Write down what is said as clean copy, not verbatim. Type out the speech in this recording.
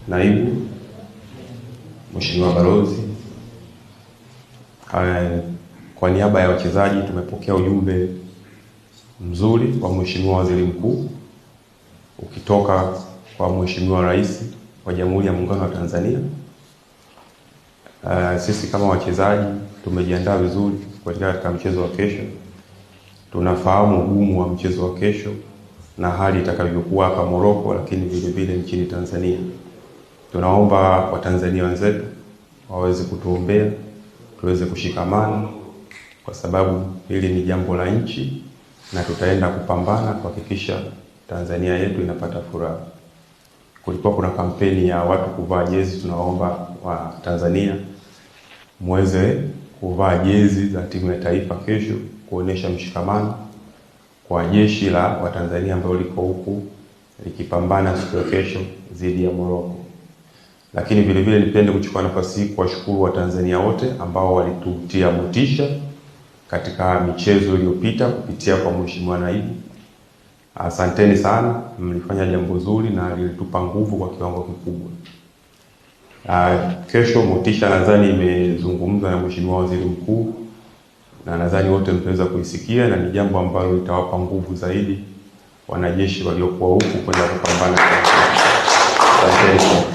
naibu, Mheshimiwa Balozi, kwa niaba ya wachezaji tumepokea ujumbe mzuri wa Mheshimiwa Waziri Mkuu ukitoka kwa Mheshimiwa Rais wa Jamhuri ya Muungano wa Tanzania. Sisi kama wachezaji tumejiandaa vizuri katika mchezo wa kesho. Tunafahamu ugumu wa mchezo wa kesho na hali itakavyokuwa hapa Morocco, lakini vile vile nchini Tanzania. Tunaomba Watanzania wenzetu waweze kutuombea, tuweze kushikamana, kwa sababu hili ni jambo la nchi na tutaenda kupambana kuhakikisha Tanzania yetu inapata furaha. Kulikuwa kuna kampeni ya watu kuvaa jezi. Tunaomba wa Tanzania muweze kuvaa jezi za timu ya taifa kesho, kuonesha mshikamano kwa jeshi la Watanzania ambao liko huku likipambana siku ya kesho dhidi ya Morocco. Lakini vile vile nipende kuchukua nafasi hii kuwashukuru Watanzania wote ambao walitutia motisha katika michezo iliyopita kupitia kwa Mheshimiwa Naibu. Asanteni sana, mlifanya jambo zuri na lilitupa nguvu kwa kiwango kikubwa. Kesho motisha nadhani imezungumzwa na Mheshimiwa Waziri Mkuu na nadhani wote mtaweza kuisikia, na ni jambo ambalo litawapa nguvu zaidi wanajeshi waliokuwa huku kwenda kupambana. Asanteni.